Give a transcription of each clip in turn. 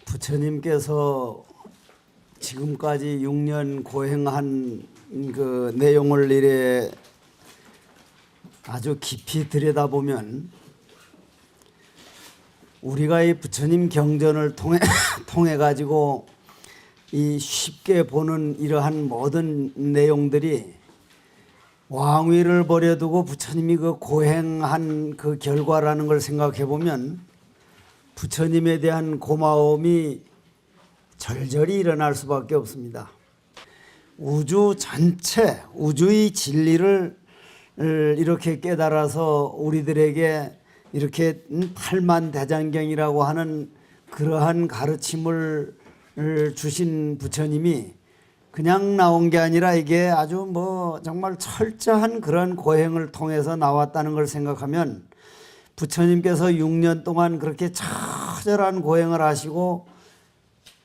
부처님께서 지금까지 6년 고행한 그 내용을 이래 아주 깊이 들여다보면 우리가 이 부처님 경전을 통해 가지고 이 쉽게 보는 이러한 모든 내용들이 왕위를 버려두고 부처님이 그 고행한 그 결과라는 걸 생각해 보면 부처님에 대한 고마움이 절절히 일어날 수밖에 없습니다. 우주 전체, 우주의 진리를 이렇게 깨달아서 우리들에게 이렇게 팔만대장경이라고 하는 그러한 가르침을 주신 부처님이 그냥 나온 게 아니라 이게 아주 정말 철저한 그런 고행을 통해서 나왔다는 걸 생각하면 부처님께서 6년 동안 그렇게 처절한 고행을 하시고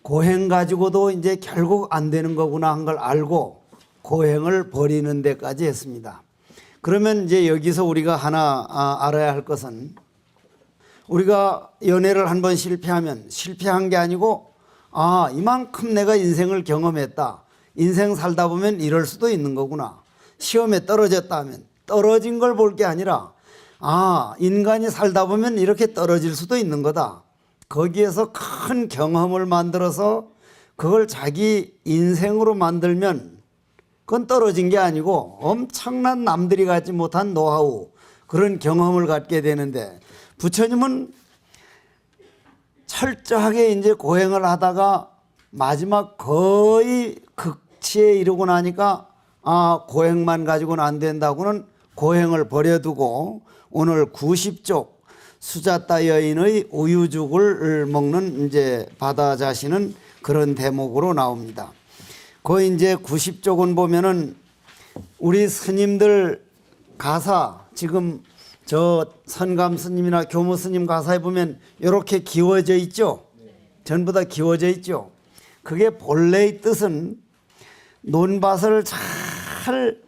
고행 가지고도 이제 결국 안 되는 거구나 한 걸 알고 고행을 버리는 데까지 했습니다. 그러면 이제 여기서 우리가 하나 알아야 할 것은 우리가 연애를 한번 실패하면 실패한 게 아니고 이만큼 내가 인생을 경험했다. 인생 살다 보면 이럴 수도 있는 거구나. 시험에 떨어졌다 하면 떨어진 걸 볼 게 아니라 인간이 살다 보면 이렇게 떨어질 수도 있는 거다. 거기에서 큰 경험을 만들어서 그걸 자기 인생으로 만들면 그건 떨어진 게 아니고 엄청난 남들이 갖지 못한 노하우, 그런 경험을 갖게 되는데 부처님은 철저하게 이제 고행을 하다가 마지막 거의 극치에 이르고 나니까 고행만 가지고는 안 된다고는 고행을 버려두고 오늘 90쪽 수자따 여인의 우유죽을 먹는 이제 바다 자신은 그런 대목으로 나옵니다. 그 이제 90쪽은 보면은 우리 스님들 가사, 지금 저 선감 스님이나 교무 스님 가사에 보면 이렇게 기워져 있죠. 전부 다 기워져 있죠. 그게 본래의 뜻은 논밭을 잘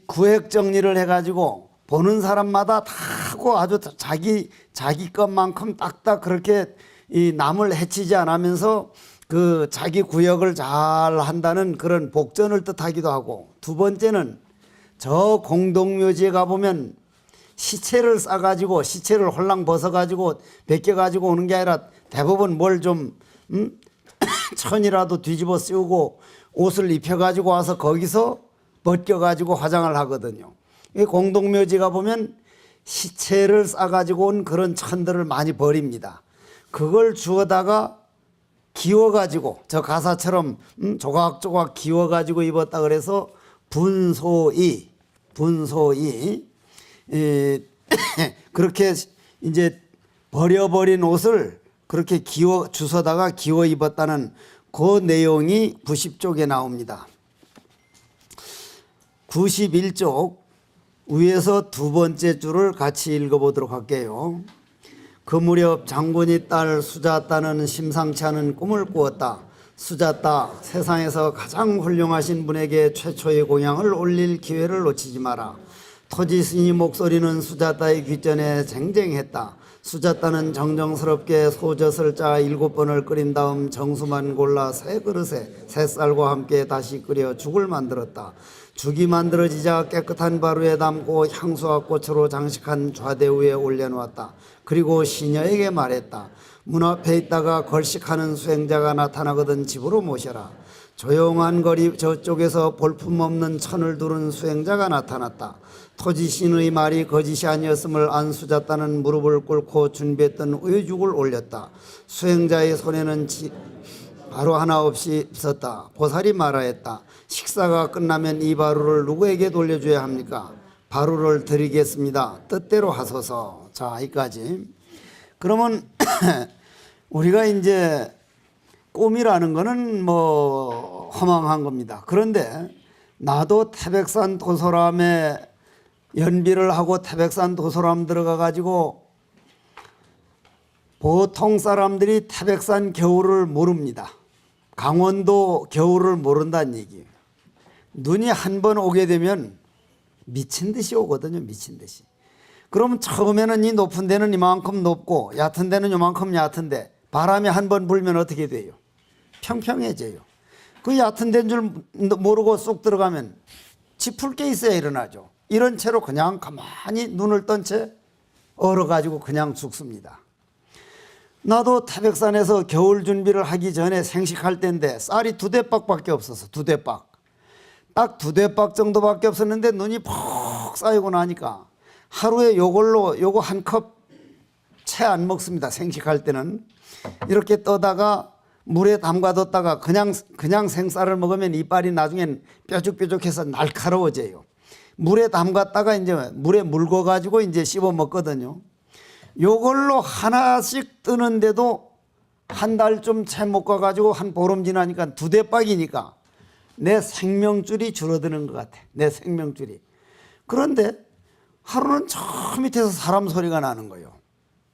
구획 정리를 해가지고 보는 사람마다 다 하고 아주 자기 것만큼 딱딱 그렇게 이 남을 해치지 않으면서 그 자기 구역을 잘 한다는 그런 복전을 뜻하기도 하고, 두 번째는 저 공동묘지에 가보면 시체를 싸가지고 시체를 홀랑 벗어가지고 벗겨가지고 오는 게 아니라 대부분 뭘 좀 천이라도 뒤집어 씌우고 옷을 입혀가지고 와서 거기서 벗겨가지고 화장을 하거든요. 이 공동묘지 가보면 시체를 싸가지고 온 그런 천들을 많이 버립니다. 그걸 주워다가 기워가지고 저 가사처럼 조각조각 기워가지고 입었다 그래서 분소이 그렇게 이제 버려버린 옷을 그렇게 주워다가 기워 입었다는 그 내용이 90쪽에 나옵니다. 91쪽 위에서 두 번째 줄을 같이 읽어보도록 할게요. 그 무렵 장군이 딸 수자따는 심상치 않은 꿈을 꾸었다. 수자따, 세상에서 가장 훌륭하신 분에게 최초의 공양을 올릴 기회를 놓치지 마라. 토지스님 목소리는 수자따의 귓전에 쟁쟁했다. 수자따는 정정스럽게 소젖을 짜 7번을 끓인 다음 정수만 골라 새 그릇에 새쌀과 함께 다시 끓여 죽을 만들었다. 죽이 만들어지자 깨끗한 바루에 담고 향수와 꽃으로 장식한 좌대 위에 올려놓았다. 그리고 시녀에게 말했다. 문 앞에 있다가 걸식하는 수행자가 나타나거든 집으로 모셔라. 조용한 거리 저쪽에서 볼품없는 천을 두른 수행자가 나타났다. 토지신의 말이 거짓이 아니었음을 안 수자따는 무릎을 꿇고 준비했던 우유죽을 올렸다. 수행자의 손에는 바루 하나 없이 있었다. 보살이 말하였다. 식사가 끝나면 이 바루를 누구에게 돌려줘야 합니까? 바루를 드리겠습니다. 뜻대로 하소서. 자, 여기까지. 그러면 우리가 이제 꿈이라는 거는 허망한 겁니다. 그런데 나도 태백산 도소람에 연비를 하고 태백산 도소람 들어가 가지고 보통 사람들이 태백산 겨울을 모릅니다. 강원도 겨울을 모른다는 얘기예요. 눈이 한 번 오게 되면 미친 듯이 오거든요. 미친 듯이. 그러면 처음에는 이 높은 데는 이만큼 높고 얕은 데는 이만큼 얕은데 바람이 한 번 불면 어떻게 돼요? 평평해져요. 그 얕은 데인 줄 모르고 쏙 들어가면 짚을 게 있어야 일어나죠. 이런 채로 그냥 가만히 눈을 뜬 채 얼어가지고 그냥 죽습니다. 나도 태백산에서 겨울 준비를 하기 전에 생식할 때인데 쌀이 2대박밖에 없어서 2대박. 딱 2대박 정도밖에 없었는데 눈이 푹 쌓이고 나니까 하루에 요거 한 컵 채 안 먹습니다. 생식할 때는. 이렇게 떠다가 물에 담가뒀다가 그냥 생쌀을 먹으면 이빨이 나중엔 뾰족뾰족해서 날카로워져요. 물에 담갔다가 이제 물에 물궈 가지고 이제 씹어 먹거든요. 요걸로 하나씩 뜨는데도 한 달쯤 채 못 가가지고 한 보름 지나니까 2대박이니까 내 생명줄이 줄어드는 것 같아. 내 생명줄이. 그런데 하루는 저 밑에서 사람 소리가 나는 거예요.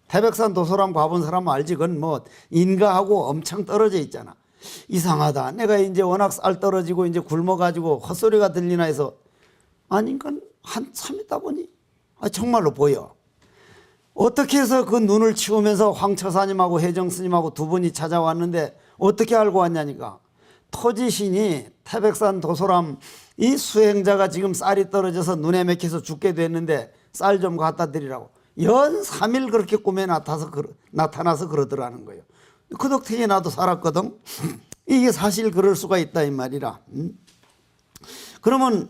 태백산 도소람 가본 사람 알지? 그건 뭐 인가하고 엄청 떨어져 있잖아. 이상하다. 내가 이제 워낙 쌀 떨어지고 이제 굶어가지고 헛소리가 들리나 해서 아니, 그건 한참 있다 보니 정말로 보여. 어떻게 해서 그 눈을 치우면서 황처사님하고 혜정스님하고 2분이 찾아왔는데 어떻게 알고 왔냐니까 토지신이 태백산 도소람 이 수행자가 지금 쌀이 떨어져서 눈에 맥혀서 죽게 됐는데 쌀 좀 갖다 드리라고 연 3일 그렇게 꿈에 나타나서 그러더라는 거예요. 그 덕택에 나도 살았거든. 이게 사실 그럴 수가 있다 이 말이라. 그러면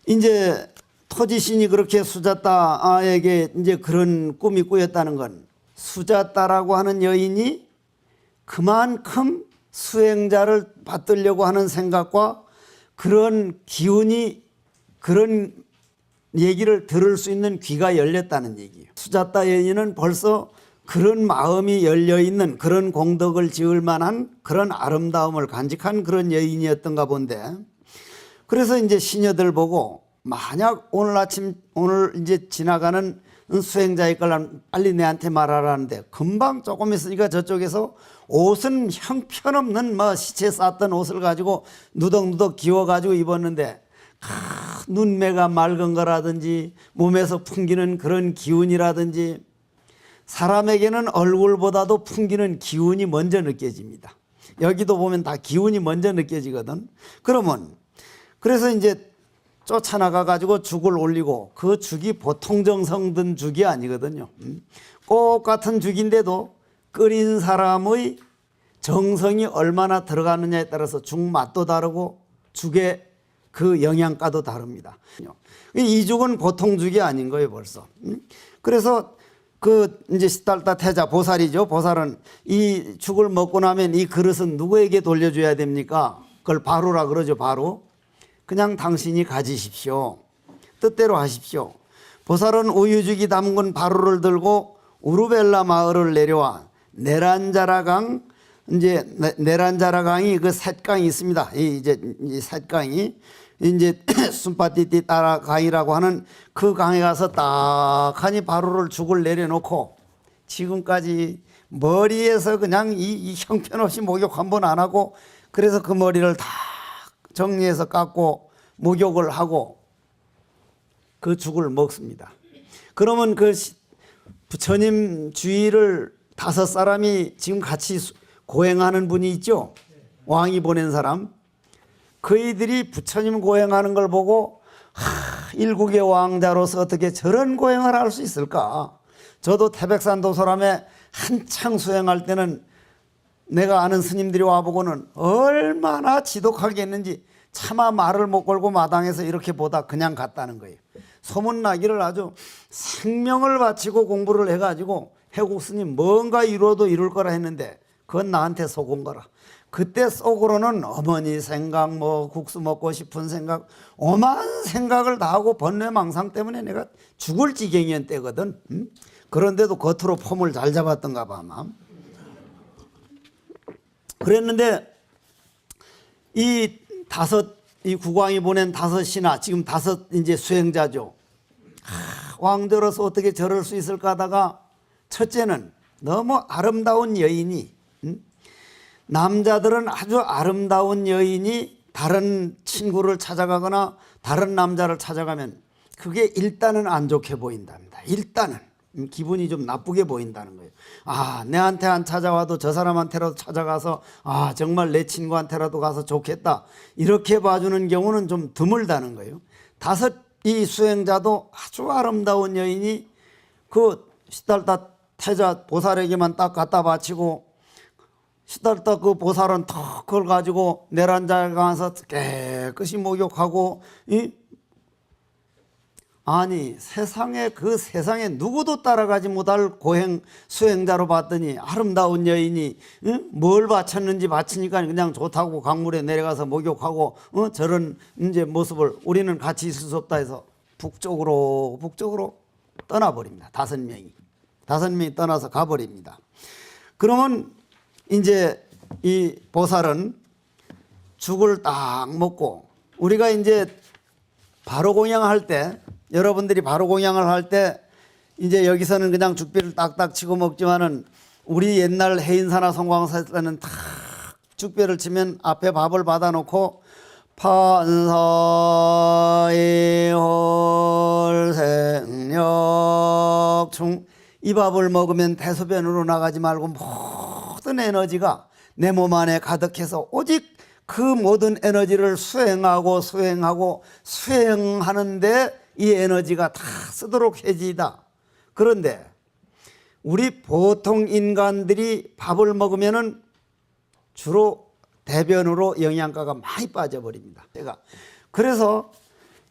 이제 토지신이 그렇게 수자따에게 이제 그런 꿈이 꾸였다는 건 수자따라고 하는 여인이 그만큼 수행자를 받들려고 하는 생각과 그런 기운이 그런 얘기를 들을 수 있는 귀가 열렸다는 얘기예요. 수자따 여인은 벌써 그런 마음이 열려있는 그런 공덕을 지을 만한 그런 아름다움을 간직한 그런 여인이었던가 본데 그래서 이제 시녀들 보고 만약 오늘 이제 지나가는 수행자일 걸 빨리 내한테 말하라는데 금방 조금 있으니까 저쪽에서 옷은 형편없는 뭐 시체 쌌던 옷을 가지고 누덕누덕 기워가지고 입었는데 눈매가 맑은 거라든지 몸에서 풍기는 그런 기운이라든지 사람에게는 얼굴보다도 풍기는 기운이 먼저 느껴집니다. 여기도 보면 다 기운이 먼저 느껴지거든. 그러면 그래서 이제 쫓아나가 가지고 죽을 올리고 그 죽이 보통 정성 든 죽이 아니거든요. 꼭 같은 죽인데도 끓인 사람의 정성이 얼마나 들어가느냐에 따라서 죽 맛도 다르고 죽의 그 영양가도 다릅니다. 이 죽은 보통 죽이 아닌 거예요 벌써. 그래서 그 이제 시달다 태자 보살이죠. 보살은 이 죽을 먹고 나면 이 그릇은 누구에게 돌려줘야 됩니까? 그걸 바루라 그러죠. 바루. 그냥 당신이 가지십시오. 뜻대로 하십시오. 보살은 우유죽이 담근 바루를 들고 우르벨라 마을을 내려와 네란자라강 이제 네란자라강이 그 셋강이 있습니다. 이 셋강이 이제 순파티티 따라 강이라고 하는 그 강에 가서 딱하니 바루를 죽을 내려놓고 지금까지 머리에서 그냥 이 형편없이 목욕 한 번 안 하고 그래서 그 머리를 다 정리해서 깎고 목욕을 하고 그 죽을 먹습니다. 그러면 그 부처님 주위를 5사람이 지금 같이 고행하는 분이 있죠. 왕이 보낸 사람. 그이들이 부처님 고행하는 걸 보고 일국의 왕자로서 어떻게 저런 고행을 할 수 있을까. 저도 태백산 도소람에 한창 수행할 때는 내가 아는 스님들이 와보고는 얼마나 지독하게 했는지 차마 말을 못 걸고 마당에서 이렇게 보다 그냥 갔다는 거예요. 소문나기를 아주 생명을 바치고 공부를 해가지고 해국 스님 뭔가 이루어도 이룰 거라 했는데 그건 나한테 속은 거라. 그때 속으로는 어머니 생각 뭐 국수 먹고 싶은 생각 오만 생각을 다 하고 번뇌망상 때문에 내가 죽을 지경이었 때거든. 그런데도 겉으로 폼을 잘 잡았던가 봐 아마. 그랬는데 이 국왕이 보낸 5신하 지금 5 이제 수행자죠. 왕대로서 어떻게 저럴 수 있을까 하다가 첫째는 너무 아름다운 여인이 남자들은 아주 아름다운 여인이 다른 친구를 찾아가거나 다른 남자를 찾아가면 그게 일단은 안 좋게 보인답니다. 일단은 기분이 좀 나쁘게 보인다는 거예요. 아, 내한테 안 찾아와도 저 사람한테라도 찾아가서 아, 정말 내 친구한테라도 가서 좋겠다, 이렇게 봐주는 경우는 좀 드물다는 거예요. 다섯 이 수행자도 아주 아름다운 여인이 그 시달다 태자 보살에게만 딱 갖다 바치고, 시달다 그 보살은 턱 그걸 가지고 내란자에 가서 깨끗이 목욕하고, 아니 세상에 그 세상에 누구도 따라가지 못할 고행 수행자로 봤더니 아름다운 여인이 뭘 바쳤는지 바치니까 그냥 좋다고 강물에 내려가서 목욕하고 저런 이제 모습을 우리는 같이 있을 수 없다 해서 북쪽으로 떠나버립니다. 다섯 명이 떠나서 가버립니다. 그러면 이제 이 보살은 죽을 딱 먹고, 우리가 이제 바로 공양할 때, 여러분들이 바로 공양을 할 때 이제 여기서는 그냥 죽비를 딱딱 치고 먹지만은 우리 옛날 해인사나 송광사 때는 탁 죽비를 치면 앞에 밥을 받아놓고 판사의 홀생력충, 이 밥을 먹으면 대소변으로 나가지 말고 모든 에너지가 내 몸 안에 가득해서 오직 그 모든 에너지를 수행하는데 이 에너지가 다 쓰도록 해지이다. 그런데 우리 보통 인간들이 밥을 먹으면은 주로 대변으로 영양가가 많이 빠져버립니다. 그래서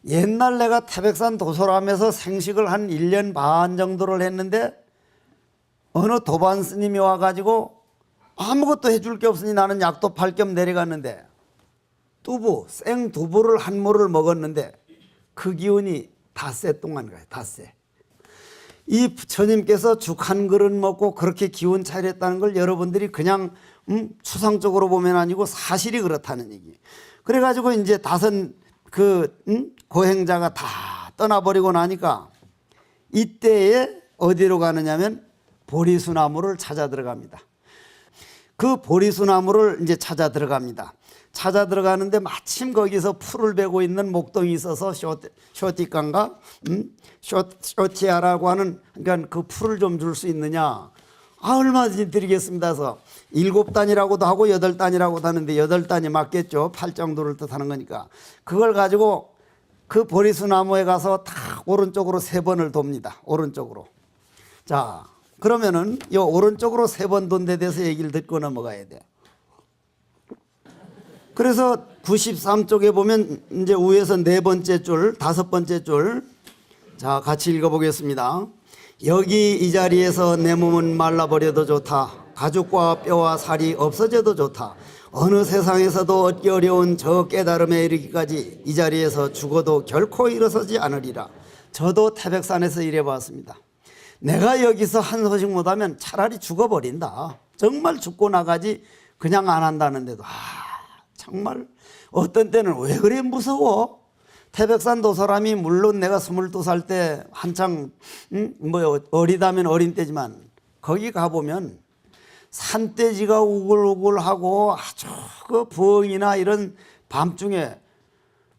옛날 내가 태백산 도솔함에서 생식을 한 1년 반 정도를 했는데 어느 도반 스님이 와가지고 아무것도 해줄 게 없으니 나는 약도 팔 겸 내려갔는데 생두부를 한 모를 먹었는데 그 기운이 닷새 동안 가요. 닷새. 이 부처님께서 죽 한 그릇 먹고 그렇게 기운 차렸다는 걸 여러분들이 그냥 추상적으로 보면 아니고 사실이 그렇다는 얘기. 그래가지고 이제 다섯 고행자가 다 떠나버리고 나니까 이때에 어디로 가느냐면 보리수나무를 찾아 들어갑니다. 그 보리수나무를 이제 찾아 들어가는데 마침 거기서 풀을 베고 있는 목동이 있어서 쇼티칸가 쇼티아라고 하는, 그러니까 그 풀을 좀 줄 수 있느냐. 아, 얼마든지 드리겠습니다. 해서 7단이라고도 하고 8단이라고도 하는데 8단이 맞겠죠. 8정도를 뜻하는 거니까. 그걸 가지고 그 보리수나무에 가서 딱 오른쪽으로 3번을 돕니다. 오른쪽으로. 자, 그러면은 이 오른쪽으로 3번 돈 데 대해서 얘기를 듣고 넘어가야 돼. 그래서 93쪽에 보면 이제 위에서 4번째 줄, 5번째 줄, 자 같이 읽어보겠습니다. 여기 이 자리에서 내 몸은 말라버려도 좋다. 가죽과 뼈와 살이 없어져도 좋다. 어느 세상에서도 얻기 어려운 저 깨달음에 이르기까지 이 자리에서 죽어도 결코 일어서지 않으리라. 저도 태백산에서 일해봤습니다. 내가 여기서 한 소식 못하면 차라리 죽어버린다. 정말 죽고 나가지 그냥 안 한다는데도 정말 어떤 때는 왜 그래 무서워? 태백산 도사람이 물론 내가 22살 때 한창 어리다면 어린 때지만 거기 가보면 산돼지가 우글우글하고 아주 그 부엉이나 이런 밤중에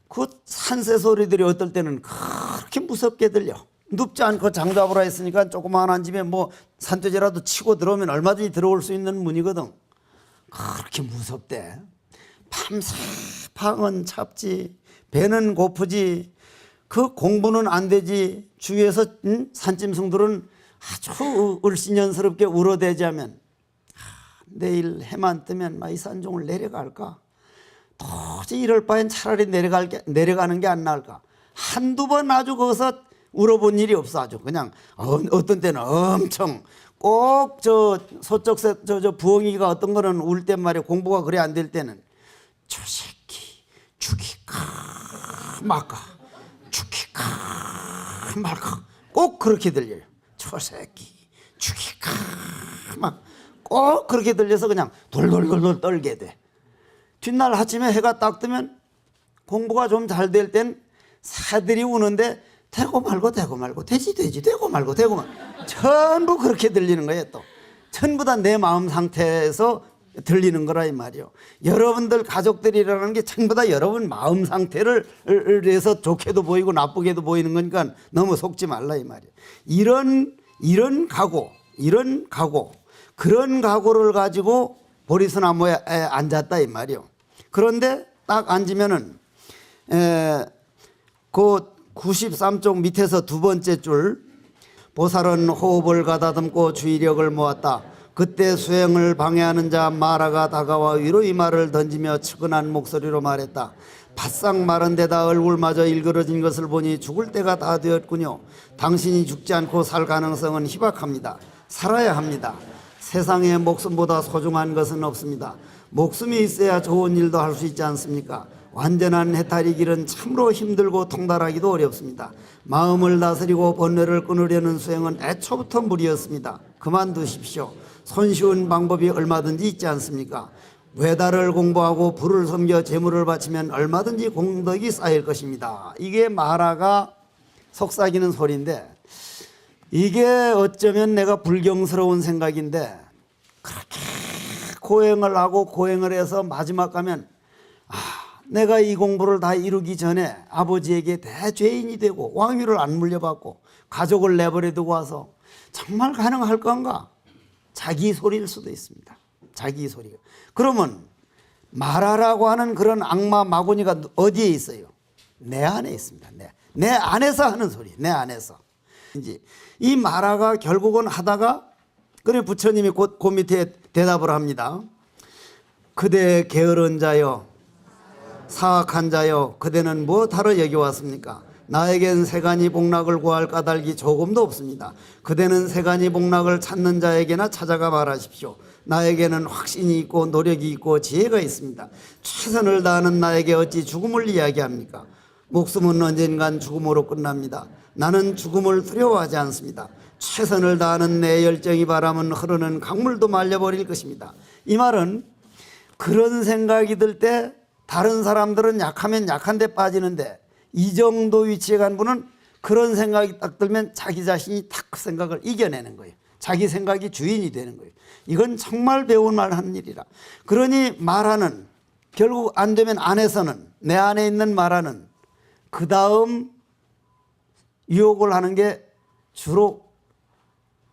그 산새 소리들이 어떨 때는 그렇게 무섭게 들려. 눕지 않고 장잡으라 했으니까 조그마한 집에 뭐 산돼지라도 치고 들어오면 얼마든지 들어올 수 있는 문이거든. 그렇게 무섭대. 밤새 방은 찹지, 배는 고프지, 그 공부는 안 되지. 주위에서 산짐승들은 아주 을씨년스럽게 울어대자면 내일 해만 뜨면 이 산중을 내려갈까? 도저히 이럴 바엔 차라리 내려가는 게 안 나을까? 한두 번 아주 거기서 울어본 일이 없어. 아주 그냥 어떤 때는 엄청 꼭 서쪽 부엉이가 어떤 거는 울 때 말이야. 공부가 그래 안 될 때는 저 새끼 죽일까 말까, 죽일까 말까, 꼭 그렇게 들려요. 저 새끼 죽일까 막 꼭 그렇게 들려서 그냥 돌돌돌돌 떨게 돼. 뒷날 아침에 해가 딱 뜨면 공부가 좀 잘 될 땐 새들이 우는데 되고 말고 되지 되고 말고 전부 그렇게 들리는 거예요. 또 전부 다 내 마음 상태에서 들리는 거라 이 말이요. 여러분들 가족들이라는 게 전부 다 여러분 마음 상태를 해서 좋게도 보이고 나쁘게도 보이는 거니까 너무 속지 말라 이 말이에요. 이런 이런 각오, 그런 각오를 가지고 보리수나무에 앉았다 이 말이요. 그런데 딱 앉으면은 그 93쪽 밑에서 두 번째 줄, 보살은 호흡을 가다듬고 주의력을 모았다. 그때 수행을 방해하는 자 마라가 다가와 위로의 말을 던지며 측은한 목소리로 말했다. 바싹 마른 데다 얼굴마저 일그러진 것을 보니 죽을 때가 다 되었군요. 당신이 죽지 않고 살 가능성은 희박합니다. 살아야 합니다. 세상에 목숨보다 소중한 것은 없습니다. 목숨이 있어야 좋은 일도 할 수 있지 않습니까? 완전한 해탈의 길은 참으로 힘들고 통달하기도 어렵습니다. 마음을 다스리고 번뇌를 끊으려는 수행은 애초부터 무리였습니다. 그만두십시오. 손쉬운 방법이 얼마든지 있지 않습니까? 외다를 공부하고 불을 섬겨 재물을 바치면 얼마든지 공덕이 쌓일 것입니다. 이게 마라가 속삭이는 소리인데, 이게 어쩌면 내가 불경스러운 생각인데, 그렇게 고행을 하고 고행을 해서 마지막 가면 내가 이 공부를 다 이루기 전에 아버지에게 대죄인이 되고 왕위를 안 물려받고 가족을 내버려 두고 와서 정말 가능할 건가? 자기 소리일 수도 있습니다. 자기 소리가. 그러면 마라라고 하는 그런 악마 마구니가 어디에 있어요? 내 안에 있습니다. 내 안에서 하는 소리. 내 안에서. 이제 이 마라가 결국은 하다가, 그래 부처님이 곧 그 밑에 대답을 합니다. 그대 게으른 자여, 사악한 자여, 그대는 무엇하러 여기 왔습니까? 나에겐 세간이 복락을 구할 까닭이 조금도 없습니다. 그대는 세간이 복락을 찾는 자에게나 찾아가 말하십시오. 나에게는 확신이 있고 노력이 있고 지혜가 있습니다. 최선을 다하는 나에게 어찌 죽음을 이야기합니까? 목숨은 언젠간 죽음으로 끝납니다. 나는 죽음을 두려워하지 않습니다. 최선을 다하는 내 열정이 바라면 흐르는 강물도 말려버릴 것입니다. 이 말은 그런 생각이 들 때 다른 사람들은 약하면 약한 데 빠지는데, 이 정도 위치에 간 분은 그런 생각이 딱 들면 자기 자신이 딱 그 생각을 이겨내는 거예요. 자기 생각이 주인이 되는 거예요. 이건 정말 배운 말 하는 일이라. 그러니 말하는, 결국 안 되면 안에서는, 내 안에 있는 말하는 그 다음 유혹을 하는 게 주로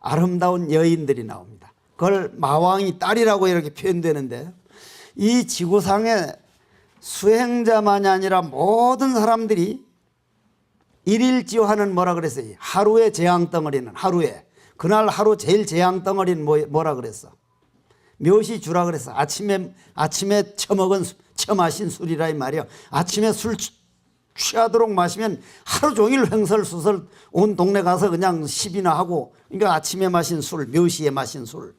아름다운 여인들이 나옵니다. 그걸 마왕이 딸이라고 이렇게 표현되는데, 이 지구상에 수행자만이 아니라 모든 사람들이 일일지화는 뭐라 그랬어요? 하루의 재앙덩어리는, 하루에 그날 하루 제일 재앙덩어리는 뭐라 그랬어? 묘시 주라 그랬어. 아침에 처마신 술이라 이 말이야. 아침에 술 취하도록 마시면 하루 종일 횡설수설 온 동네 가서 그냥 시비나 하고, 그러니까 아침에 마신 술, 묘시에 마신 술.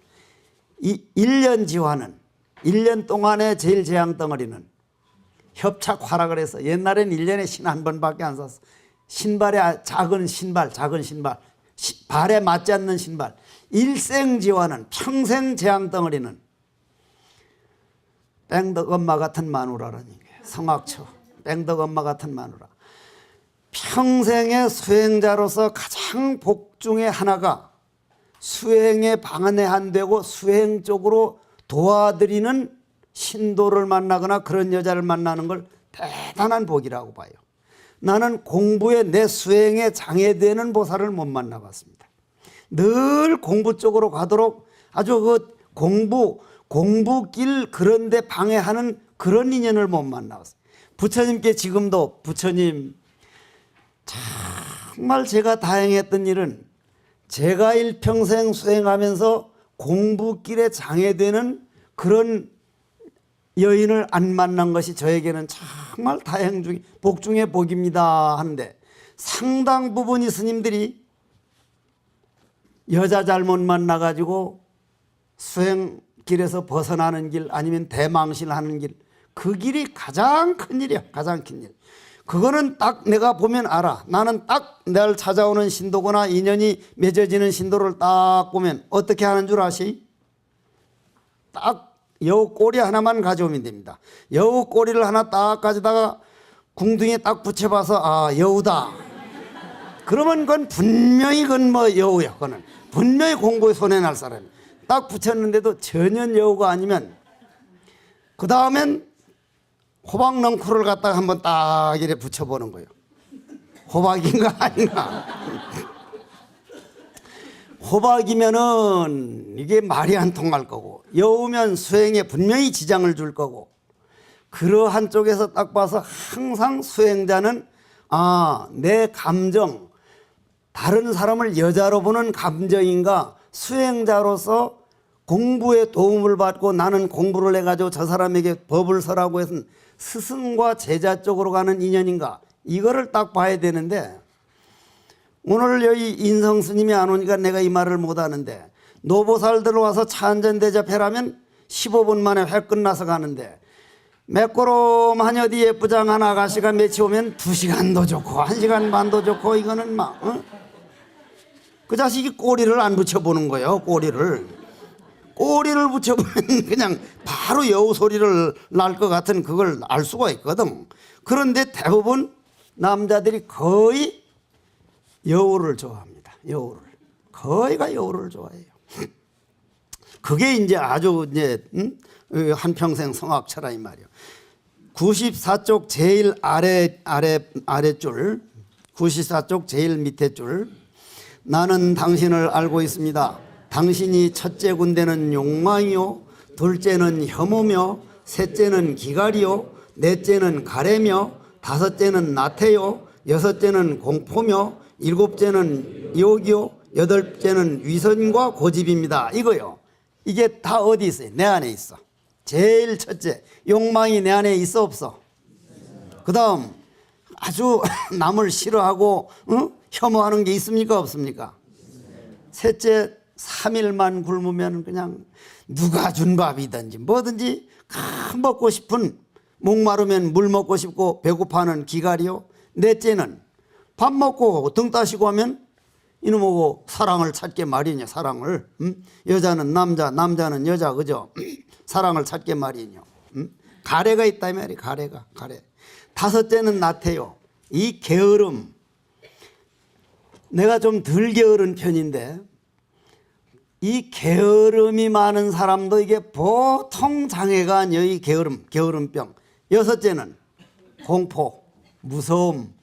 이 1년 지화는, 1년 동안의 제일 재앙덩어리는 협착화라 해서, 옛날엔 1년에 신 한 번밖에 안 샀어. 신발에 작은 신발, 발에 맞지 않는 신발. 일생지화는, 평생 재앙덩어리는 뺑덕 엄마 같은 마누라라는 거예요. 성악처 뺑덕 엄마 같은 마누라. 평생의 수행자로서 가장 복 중에 하나가 수행에 방해 안 되고 수행 쪽으로 도와드리는 신도를 만나거나 그런 여자를 만나는 걸 대단한 복이라고 봐요. 나는 공부에, 내 수행에 장애되는 보살을 못 만나봤습니다. 늘 공부 쪽으로 가도록 아주 그 공부길 그런 데 방해하는 그런 인연을 못 만나봤어요. 부처님께 지금도, 부처님 정말 제가 다행했던 일은, 제가 일평생 수행하면서 공부길에 장애되는 그런 여인을 안 만난 것이 저에게는 정말 다행 중에, 복 중에 복입니다 하는데, 상당 부분이 스님들이 여자 잘못 만나가지고 수행길에서 벗어나는 길, 아니면 대망신하는 길, 그 길이 가장 큰 일이야. 가장 큰 일. 그거는 딱 내가 보면 알아. 나는 딱 날 찾아오는 신도거나 인연이 맺어지는 신도를 딱 보면 어떻게 하는 줄 아시? 딱 여우 꼬리 하나만 가져오면 됩니다. 여우 꼬리를 하나 딱 가져다가 궁둥이에 딱 붙여봐서, 아, 여우다. 그러면 그건 분명히 그건 뭐 여우야. 그거는 분명히 공부에 손해날 사람이야. 딱 붙였는데도 전혀 여우가 아니면, 그 다음엔 호박 넝쿨을 갖다가 한번 딱 이렇게 붙여보는 거예요. 호박인가 아닌가. 호박이면은 이게 말이 안 통할 거고, 여우면 수행에 분명히 지장을 줄 거고, 그러한 쪽에서 딱 봐서 항상 수행자는 내 감정, 다른 사람을 여자로 보는 감정인가, 수행자로서 공부에 도움을 받고 나는 공부를 해가지고 저 사람에게 법을 설하고 해서 스승과 제자 쪽으로 가는 인연인가, 이거를 딱 봐야 되는데, 오늘 여기 인성 스님이 안 오니까 내가 이 말을 못 하는데, 노보살들 와서 차 한잔 대접해라면 15분 만에 회 끝나서 가는데, 매꼬롬하니 어디 예쁘장한 아가씨가 며칠 오면 2시간도 좋고 1시간 반도 좋고, 이거는 막 그 자식이 꼬리를 안 붙여보는 거예요. 꼬리를 붙여보면 그냥 바로 여우 소리를 날 것 같은, 그걸 알 수가 있거든. 그런데 대부분 남자들이 거의 여우를 좋아합니다. 여우를. 거의가 여우를 좋아해요. 그게 이제 아주 이제 한평생 성악처라 이 말이에요. 94쪽 제일 아래줄, 94쪽 제일 밑에 줄. 나는 당신을 알고 있습니다. 당신이 첫째 군대는 욕망이요, 둘째는 혐오며, 셋째는 기갈이요, 넷째는 가래며, 다섯째는 나태요, 여섯째는 공포며, 일곱째는 욕이요, 여덟째는 위선과 고집입니다. 이거요. 이게 다 어디 있어요? 내 안에 있어. 제일 첫째, 욕망이 내 안에 있어 없어? 그 다음 아주 남을 싫어하고 혐오하는 게 있습니까 없습니까? 셋째, 3일만 굶으면 그냥 누가 준 밥이든지 뭐든지 먹고 싶은, 목마르면 물 먹고 싶고 배고파하는 기갈이요. 넷째는 밥 먹고 등 따시고 하면 이놈하고 사랑을 찾게 마련이요. 사랑을. 여자는 남자, 남자는 여자, 그죠? 사랑을 찾게 마련이요. 가래가 있다 이 말이에요. 가래. 다섯째는 나태요. 이 게으름. 내가 좀 덜 게으른 편인데, 이 게으름이 많은 사람도 이게 보통 장애가 아니에요. 이 게으름병. 여섯째는 공포, 무서움.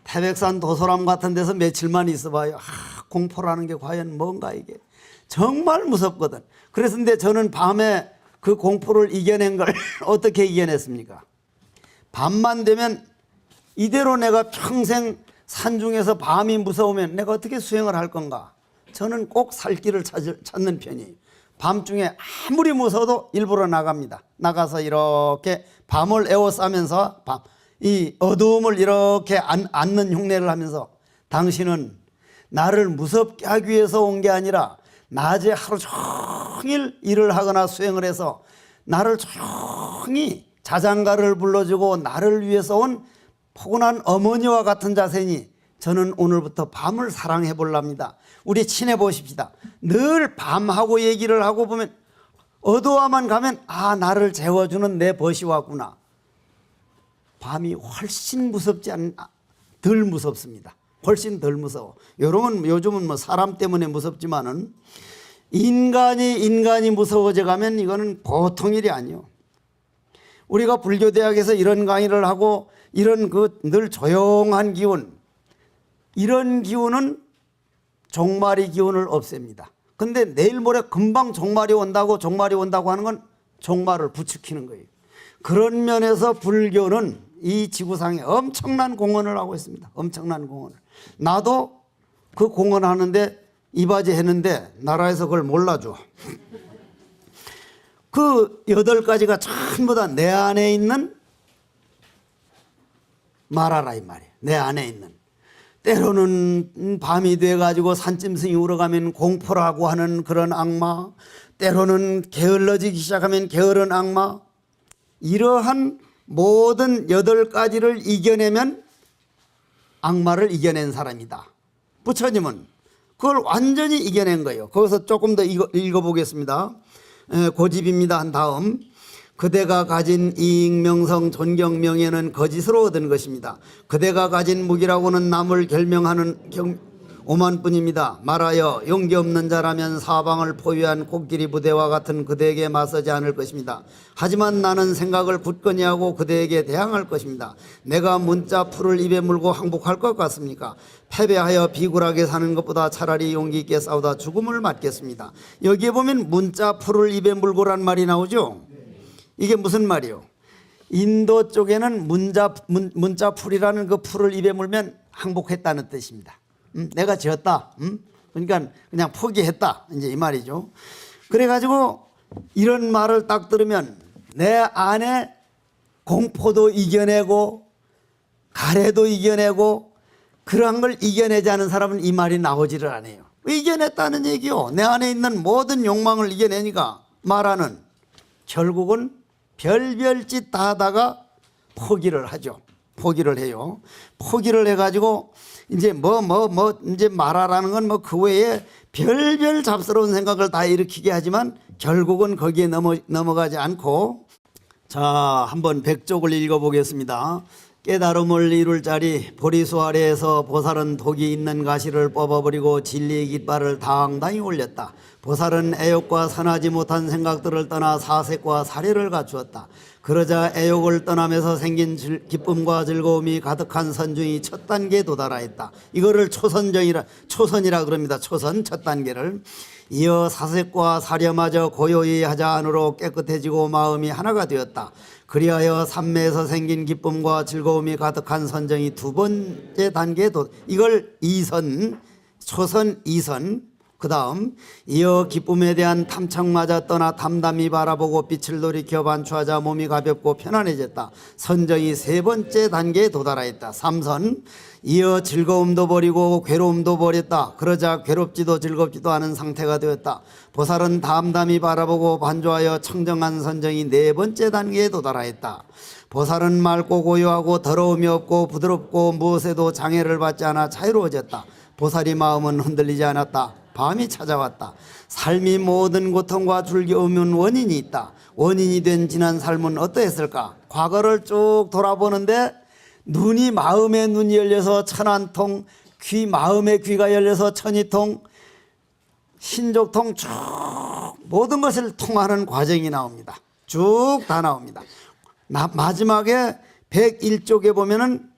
태백산 도소람 같은 데서 며칠만 있어봐요. 공포라는 게 과연 뭔가, 이게 정말 무섭거든. 그래서 근데 저는 밤에 그 공포를 이겨낸 걸 어떻게 이겨냈습니까? 밤만 되면 이대로 내가 평생 산중에서 밤이 무서우면 내가 어떻게 수행을 할 건가? 저는 꼭 살 길을 찾는 편이에요. 밤중에 아무리 무서워도 일부러 나갑니다. 나가서 이렇게 밤을 에워싸면서 이 어두움을 이렇게 앉는 흉내를 하면서, 당신은 나를 무섭게 하기 위해서 온 게 아니라 낮에 하루 종일 일을 하거나 수행을 해서 나를 조용히 자장가를 불러주고 나를 위해서 온 포근한 어머니와 같은 자세니 저는 오늘부터 밤을 사랑해 볼랍니다. 우리 친해 보십시다. 늘 밤하고 얘기를 하고 보면 어두워만 가면 나를 재워주는 내 벗이 왔구나. 밤이 훨씬 무섭지 덜 무섭습니다. 훨씬 덜 무서워. 요즘은 뭐 사람 때문에 무섭지만은 인간이 무서워져 가면 이거는 보통 일이 아니요. 우리가 불교대학에서 이런 강의를 하고 이런 늘 조용한 기운, 이런 기운은 종말이 기운을 없앱니다. 근데 내일 모레 금방 종말이 온다고 하는 건 종말을 부추기는 거예요. 그런 면에서 불교는 이 지구상에 엄청난 공헌을 하고 있습니다. 엄청난 공헌을. 나도 그 공헌하는데 이바지 했는데 나라에서 그걸 몰라줘. 그 8가지가 전부 다 내 안에 있는 말하라 이 말이에요. 내 안에 있는. 때로는 밤이 돼가지고 산짐승이 울어가면 공포라고 하는 그런 악마, 때로는 게을러지기 시작하면 게으른 악마, 이러한 모든 8가지를 이겨내면 악마를 이겨낸 사람이다. 부처님은 그걸 완전히 이겨낸 거예요. 거기서 조금 더 읽어보겠습니다. 고집입니다 한 다음, 그대가 가진 이익, 명성, 존경, 명예는 거짓으로 얻은 것입니다. 그대가 가진 무기라고는 남을 오만뿐입니다. 말하여 용기 없는 자라면 사방을 포위한 코끼리 부대와 같은 그대에게 맞서지 않을 것입니다. 하지만 나는 생각을 굳건히 하고 그대에게 대항할 것입니다. 내가 문자 풀을 입에 물고 항복할 것 같습니까? 패배하여 비굴하게 사는 것보다 차라리 용기 있게 싸우다 죽음을 맞겠습니다. 여기에 보면 문자 풀을 입에 물고란 말이 나오죠. 이게 무슨 말이요? 인도 쪽에는 문자 풀이라는 그 풀을 입에 물면 항복했다는 뜻입니다. 내가 지었다. 그러니까 그냥 포기했다. 이제 이 말이죠. 그래가지고 이런 말을 딱 들으면 내 안에 공포도 이겨내고 가래도 이겨내고 그러한 걸 이겨내지 않은 사람은 이 말이 나오지를 않아요. 이겨냈다는 얘기요. 내 안에 있는 모든 욕망을 이겨내니까 말하는 결국은 별별 짓 다 하다가 포기를 하죠. 포기를 해요. 포기를 해가지고 이제 이제 말하라는 건 뭐 그 외에 별별 잡스러운 생각을 다 일으키게 하지만 결국은 거기에 넘어가지 않고, 자, 한번 백족을 읽어보겠습니다. 깨달음을 이룰 자리 보리수 아래에서 보살은 독이 있는 가시를 뽑아버리고 진리의 깃발을 당당히 올렸다. 보살은 애욕과 선하지 못한 생각들을 떠나 사색과 사례를 갖추었다. 그러자 애욕을 떠나면서 생긴 기쁨과 즐거움이 가득한 선중이 첫 단계에 도달하였다. 이거를 초선이라 그럽니다. 초선 첫 단계를. 이어 사색과 사려마저 고요히 하자 안으로 깨끗해지고 마음이 하나가 되었다. 그리하여 삼매에서 생긴 기쁨과 즐거움이 가득한 선정이 두 번째 단계에 이걸 이선, 초선, 이선. 그 다음 이어 기쁨에 대한 탐청마저 떠나 담담히 바라보고 빛을 돌이켜 반추하자 몸이 가볍고 편안해졌다. 선정이 세 번째 단계에 도달하였다. 삼선 이어 즐거움도 버리고 괴로움도 버렸다. 그러자 괴롭지도 즐겁지도 않은 상태가 되었다. 보살은 담담히 바라보고 반조하여 청정한 선정이 네 번째 단계에 도달하였다. 보살은 맑고 고요하고 더러움이 없고 부드럽고 무엇에도 장애를 받지 않아 자유로워졌다. 보살이 마음은 흔들리지 않았다. 밤이 찾아왔다. 삶이 모든 고통과 즐거움은 원인이 있다. 원인이 된 지난 삶은 어떠했을까? 과거를 쭉 돌아보는데 눈이 마음의 눈이 열려서 천안통, 마음의 귀가 열려서 천이통, 신족통 쭉 모든 것을 통하는 과정이 나옵니다. 쭉 다 나옵니다. 마지막에 101쪽에 보면은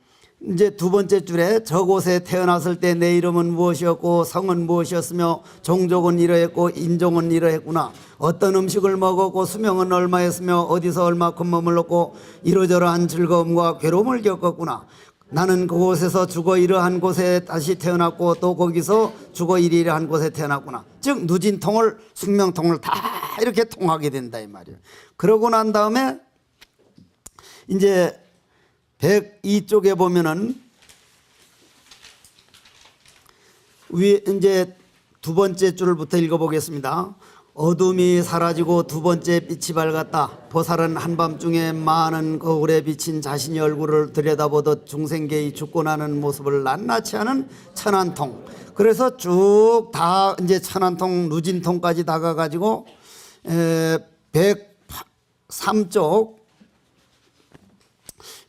이제 두 번째 줄에 저곳에 태어났을 때 내 이름은 무엇이었고 성은 무엇이었으며 종족은 이러했고 인종은 이러했구나. 어떤 음식을 먹었고 수명은 얼마였으며 어디서 얼마큼 머물렀고 이러저러한 즐거움과 괴로움을 겪었구나. 나는 그곳에서 죽어 이러한 곳에 다시 태어났고 또 거기서 죽어 이러한 곳에 태어났구나. 즉 누진통을 숙명통을 다 이렇게 통하게 된다 이 말이에요. 그러고 난 다음에 이제 102쪽에 보면은 위에 이제 두 번째 줄부터 읽어보겠습니다. 어둠이 사라지고 두 번째 빛이 밝았다. 보살은 한밤중에 많은 거울에 비친 자신의 얼굴을 들여다보듯 중생계의 죽고 나는 모습을 낱낱이 하는 천안통. 그래서 쭉 다 이제 천안통 누진통까지 다가가지고 103쪽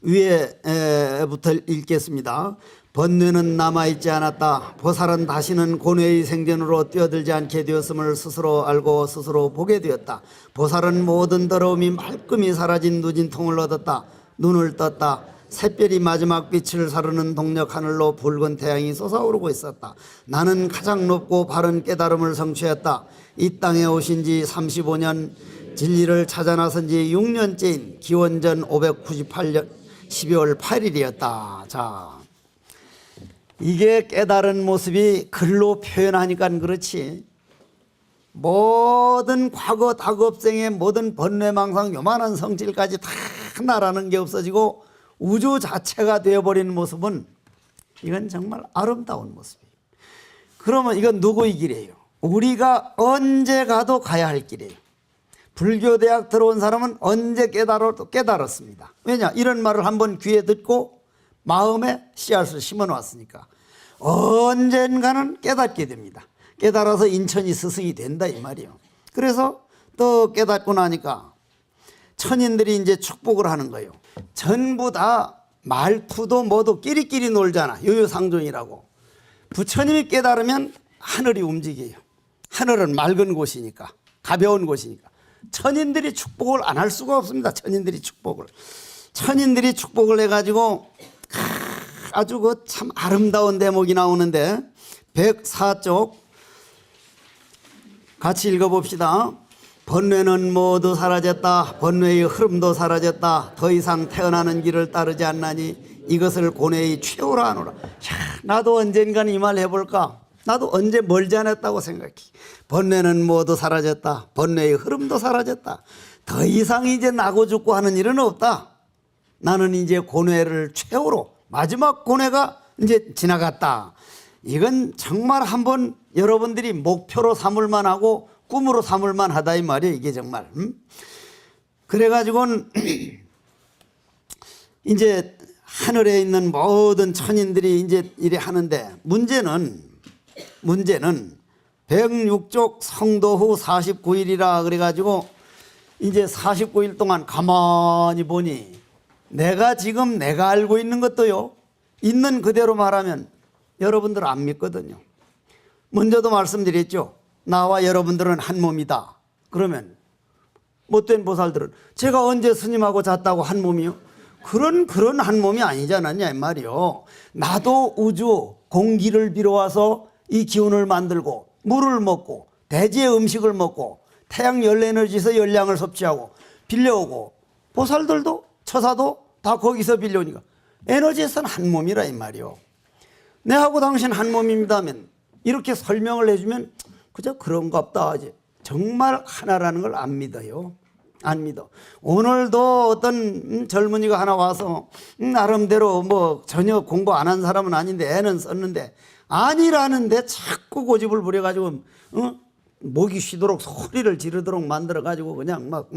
위에부터 읽겠습니다. 번뇌는 남아있지 않았다. 보살은 다시는 고뇌의 생전으로 뛰어들지 않게 되었음을 스스로 알고 스스로 보게 되었다. 보살은 모든 더러움이 말끔히 사라진 누진통을 얻었다. 눈을 떴다. 샛별이 마지막 빛을 사르는 동력 하늘로 붉은 태양이 솟아오르고 있었다. 나는 가장 높고 바른 깨달음을 성취했다. 이 땅에 오신 지 35년, 진리를 찾아 나선 지 6년째인 기원전 598년 12월 8일이었다. 자, 이게 깨달은 모습이 글로 표현하니까 그렇지 모든 과거 다급생의 모든 번뇌망상 요만한 성질까지 다 나라는 게 없어지고 우주 자체가 되어버리는 모습은 이건 정말 아름다운 모습이에요. 그러면 이건 누구의 길이에요? 우리가 언제 가도 가야 할 길이에요. 불교대학 들어온 사람은 언제 깨달았습니다. 왜냐? 이런 말을 한번 귀에 듣고 마음에 씨앗을 심어놨으니까 언젠가는 깨닫게 됩니다. 깨달아서 인천이 스승이 된다 이 말이에요. 그래서 또 깨닫고 나니까 천인들이 이제 축복을 하는 거예요. 전부 다 말투도 뭐도 끼리끼리 놀잖아. 유유상종이라고. 부처님이 깨달으면 하늘이 움직여요. 하늘은 맑은 곳이니까, 가벼운 곳이니까. 천인들이 축복을 안 할 수가 없습니다. 천인들이 축복을 해가지고 아주 그 참 아름다운 대목이 나오는데 104쪽 같이 읽어봅시다. 번뇌는 모두 사라졌다. 번뇌의 흐름도 사라졌다. 더 이상 태어나는 길을 따르지 않나니 이것을 고뇌의 최후라 하노라. 나도 언젠간 이 말 해볼까? 나도 언제 멀지 않았다고 생각해. 번뇌는 모두 사라졌다. 번뇌의 흐름도 사라졌다. 더 이상 이제 나고 죽고 하는 일은 없다. 나는 이제 고뇌를 최후로, 마지막 고뇌가 이제 지나갔다. 이건 정말 한번 여러분들이 목표로 삼을만 하고 꿈으로 삼을만 하다 이 말이에요. 이게 정말. 그래가지고는 이제 하늘에 있는 모든 천인들이 이제 이래 하는데 문제는 106쪽 성도 후 49일이라 그래가지고 이제 49일 동안 가만히 보니 내가 알고 있는 것도요, 있는 그대로 말하면 여러분들 안 믿거든요. 먼저도 말씀드렸죠. 나와 여러분들은 한 몸이다. 그러면 못된 보살들은 제가 언제 스님하고 잤다고 한 몸이요? 그런 한 몸이 아니지 않았냐 이 말이요. 나도 우주 공기를 빌어와서 이 기운을 만들고 물을 먹고 대지의 음식을 먹고 태양 열에너지에서 열량을 섭취하고 빌려오고, 보살들도 처사도 다 거기서 빌려오니까 에너지에서는 한 몸이라 이 말이요. 내하고 당신 한 몸입니다 하면 이렇게 설명을 해주면 그저 그런갑다 하지, 정말 하나라는 걸 안 믿어요. 안 믿어. 오늘도 어떤 젊은이가 하나 와서 나름대로 뭐 전혀 공부 안 한 사람은 아닌데 애는 썼는데 아니라는데 자꾸 고집을 부려가지고 목이 쉬도록 소리를 지르도록 만들어가지고 그냥 막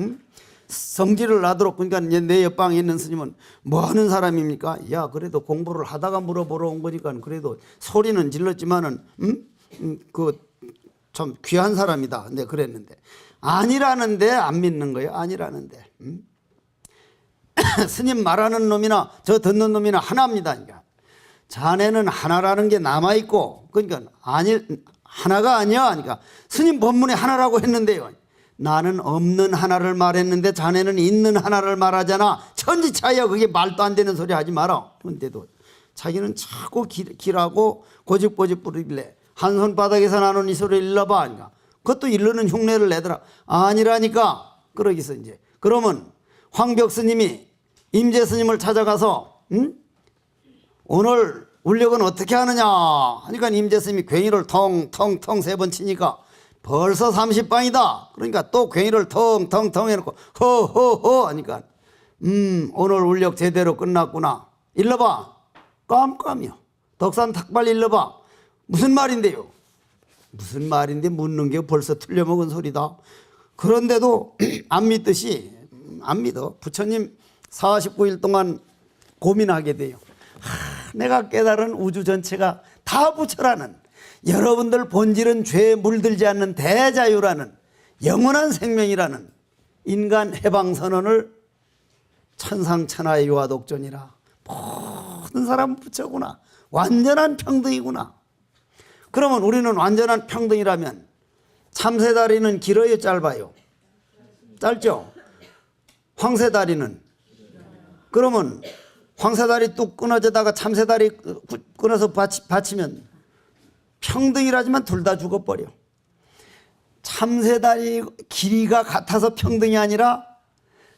성질을 나도록. 그러니까 내 옆방에 있는 스님은 뭐 하는 사람입니까? 야, 그래도 공부를 하다가 물어보러 온 거니까 그래도 소리는 질렀지만은 그 참 귀한 사람이다. 근데 그랬는데 아니라는데 안 믿는 거예요. 아니라는데. 스님 말하는 놈이나 저 듣는 놈이나 하나입니다. 그러니까 자네는 하나라는 게 남아있고, 그러니까 하나가 아니야. 그러니까 스님 법문에 하나라고 했는데요, 나는 없는 하나를 말했는데 자네는 있는 하나를 말하잖아. 천지차이야. 그게 말도 안 되는 소리 하지 마라. 근데도 자기는 자꾸 길하고 고집고집 부리길래 한 손바닥에서 나눈 이 소리를 일러봐. 그러니까 그것도 일르는 흉내를 내더라. 아니라니까. 그러기서 이제 그러면 황벽 스님이 임재 스님을 찾아가서 오늘 울력은 어떻게 하느냐 하니까 임재 스님이 괭이를 텅텅텅 3번 치니까 벌써 30방이다. 그러니까 또 괭이를 텅텅텅 해놓고 허허허 하니까 오늘 울력 제대로 끝났구나. 일러봐. 깜깜이요. 덕산 탁발 일러봐. 무슨 말인데요? 무슨 말인데 묻는 게 벌써 틀려먹은 소리다. 그런데도 안 믿듯이 안 믿어. 부처님 49일 동안 고민하게 돼요. 내가 깨달은 우주 전체가 다 부처라는, 여러분들 본질은 죄에 물들지 않는 대자유라는, 영원한 생명이라는 인간 해방선언을 천상천하의 유화독존이라. 모든 사람은 부처구나. 완전한 평등이구나. 그러면 우리는 완전한 평등이라면 참새다리는 길어요, 짧아요? 짧죠? 황새다리는? 그러면 황새다리 뚝 끊어지다가 참새다리 끊어서 받치면 평등이라지만 둘 다 죽어버려. 참새다리 길이가 같아서 평등이 아니라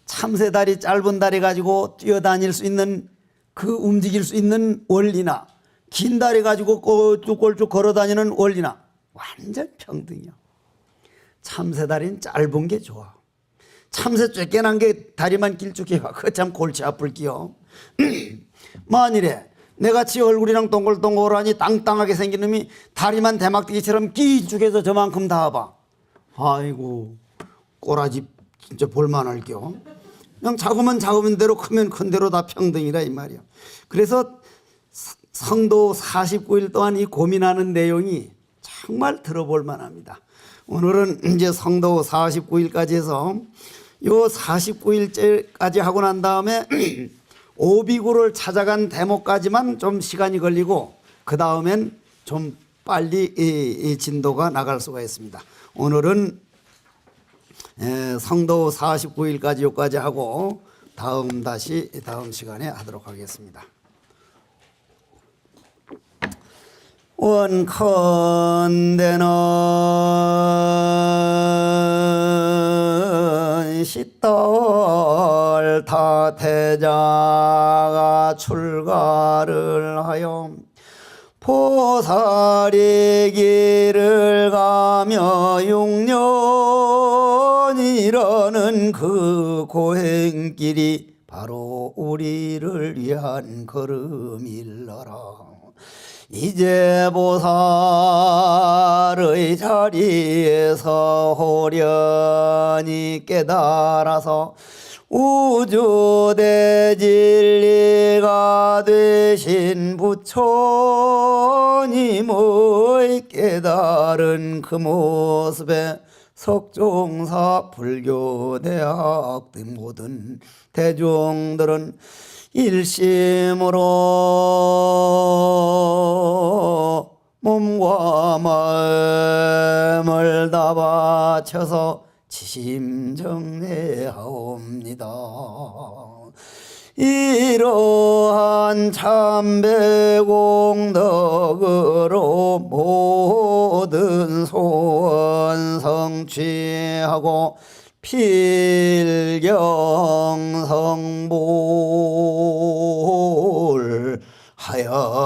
참새다리 짧은 다리 가지고 뛰어다닐 수 있는, 그 움직일 수 있는 원리나 긴 다리 가지고 꼴쭉꼴쭉 걸어다니는 원리나 완전 평등이야. 참새다리는 짧은 게 좋아. 참새 쬐깨난 게 다리만 길쭉해 봐. 그거 참 골치 아플 끼요. 만일에 내같이 얼굴이랑 동글동글하니 땅땅하게 생긴 놈이 다리만 대막대기처럼 길쭉해서 저만큼 닿아봐. 아이고, 꼬라지 진짜 볼만할 겨. 그냥 작으면 대로 크면 큰 대로 다 평등이라 이 말이야. 그래서 성도 49일 동안 이 고민하는 내용이 정말 들어볼 만합니다. 오늘은 이제 성도 49일까지 해서 요 49일째까지 하고 난 다음에 오비구를 찾아간 대목까지만 좀 시간이 걸리고, 그 다음엔 좀 빨리 이 진도가 나갈 수가 있습니다. 오늘은 성도 49일까지 여기까지 하고 다음 시간에 하도록 하겠습니다. 원컨대는 시떨 타태자가 출가를 하여 보살의 길을 가며 6년이라는 그 고행길이 바로 우리를 위한 걸음일러라. 이제 보살의 자리에서 호련히 깨달아서 우주대진리가 되신 부처님의 깨달은 그 모습에 석종사 불교대학 등 모든 대중들은 일심으로 몸과 마음을 다 바쳐서 지심정례하옵니다. 이러한 참배공덕으로 모든 소원 성취하고 필경성불 하여이지다.